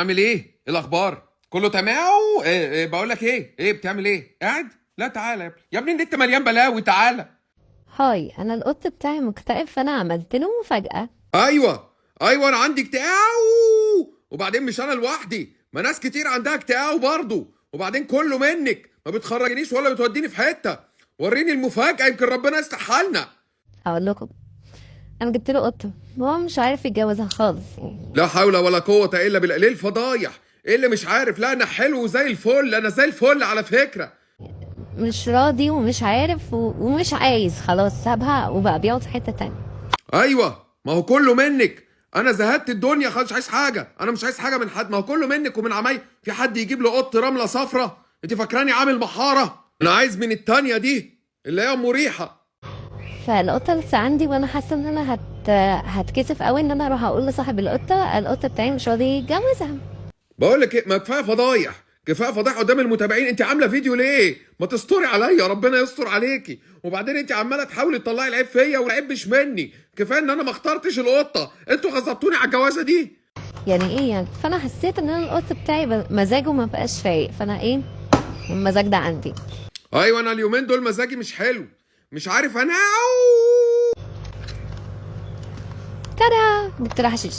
عامل ايه الاخبار؟ كله تمام. إيه بقول لك ايه بتعمل ايه؟ قاعد؟ لا تعالى يا ابني النت مليان بلاوي، تعالى. هاي، انا القط بتاعي مكتئب فانا عملت له مفاجأة. ايوه انا عندي اكتئاب. وبعدين مش انا لوحدي، ما ناس كتير عندها اكتئاب برضه. وبعدين كله منك، ما بتخرجنيش ولا بتوديني في حته. وريني المفاجاه يمكن ربنا يصلح حالنا. اقول لكم، انا جبت له قطة وهو مش عارف يتجوزها خالص. لا حول ولا قوه الا بالله. ليه الفضايح؟ ايه اللي مش عارف؟ لا انا حلو زي الفل، انا زي الفل على فكره. مش راضي ومش عارف ومش عايز، خلاص سابها وبقى بيقعد في حتة تانية. ايوه ما هو كله منك. انا زهدت الدنيا خالص، مش عايز حاجه، انا مش عايز حاجه من حد. ما هو كله منك ومن عماي. في حد يجيب له قط رمله صفرة؟ انت فاكراني عامل محاره؟ انا عايز من التانيه دي اللي هي مريحه. فالقطة لسه عندي وانا حاسة ان انا هتكسف قوي ان انا اروح اقول لصاحب القطة بتاعي مش راضي يتجوزها. بقول لك ايه، ما كفايه فضايح، كفايه فضايح قدام المتابعين. انت عامله فيديو ليه؟ ما تستوري عليا، ربنا يستر عليكي. وبعدين انت عماله تحاولي تطلعي العيب فيا والعيب مش مني. كفايه ان انا ما اخترتش القطه، انتوا غصبتوني على الجوازه دي. يعني ايه يعني؟ فانا حسيت ان انا القط بتاعي مزاجه ما بقاش فايق، فانا ايه، المزاج ده عندي. ايوه انا اليومين دول مزاجي مش حلو، مش عارف انا. ترى جبت له حشيش.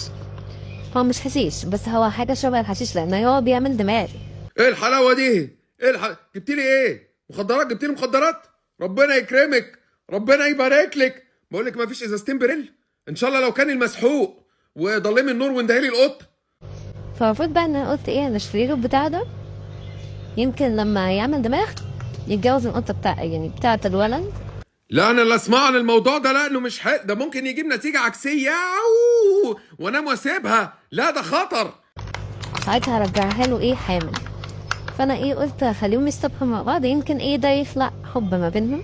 هو مش حشيش بس هو حاجة شبه الحشيش لأن هو بيعمل دماغ. ايه الحلاوه دي؟ جبت لي ايه؟ مخدرات؟ جبت لي مخدرات؟ ربنا يكرمك، ربنا يبارك لك. بقول لك ما فيش ازازتين بريل؟ ان شاء الله لو كان المسحوق وضلمي النور واندهلي القط. فالمفروض بقى ان انا قلت ايه، انا اشتري له البتاع ده يمكن لما يعمل دماغ يتجوز القطة بتاعة الولد. لا انا اللي اسمع عن الموضوع ده، لا انه مش حق، ده ممكن يجيب نتيجه عكسيه. وانام واسيبها، لا ده خطر. ساعتها هرجعها له ايه، حامل. فانا ايه قلت اخليهم يستبحوا مع بعض، يمكن ايه ده يخلق حب ما بينهم.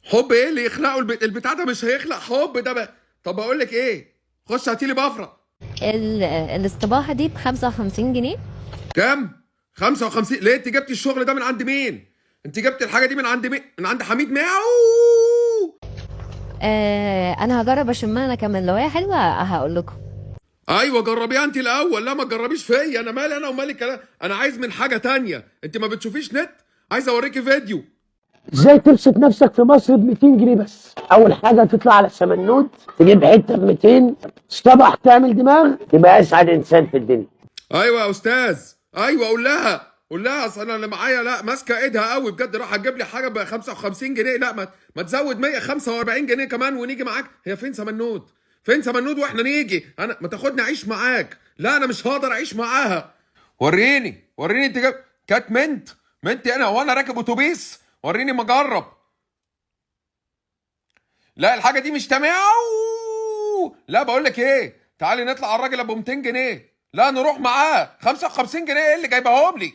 حب ايه اللي يخلقه؟ البتاع ده مش هيخلق حب ده بقى. طب اقول لك ايه، خش هاتيلي بفره. الاستباحة دي ب55 جنيه. كام؟ 55؟ ليه انت جبتي الشغل ده من عند مين؟ انت جبتي الحاجه دي من عند مين؟ من عند حميد ماو. انا هجرب اشمها انا كمان، لو هي حلوة هقول لكم. ايوه جربيها انت الاول. لا ما تجربيش فيا، انا مالي انا ومالي الكلام. انا عايز من حاجه تانية. انت ما بتشوفيش نت؟ عايز اوريكي فيديو. ازاي تبسط نفسك في مصر ب 200 جنيه بس؟ اول حاجه تطلع على السمنود تجيب حته ب 200، تصطبح تعمل دماغ، تبقى اسعد انسان في الدنيا. ايوه يا استاذ، ايوه قول لها اصل انا اللي معايا لا ماسكه ايدها قوي بجد. راح تجيب لي حاجه ب 55 جنيه. لا ما تزود 145 جنيه كمان ونيجي معاك. هي فين سمنود؟ فين سمنود واحنا نيجي؟ انا ما تاخدني اعيش معاك. لا انا مش هقدر اعيش معاها. وريني انت جاب كانت منت انا وانا راكب اتوبيس. وريني ما اجرب. لا الحاجه دي مش تمام. لا بقول لك ايه، تعالي نطلع على الراجل ابو 200 جنيه. لا نروح معاه 55 جنيه. ايه اللي جايبهم لي؟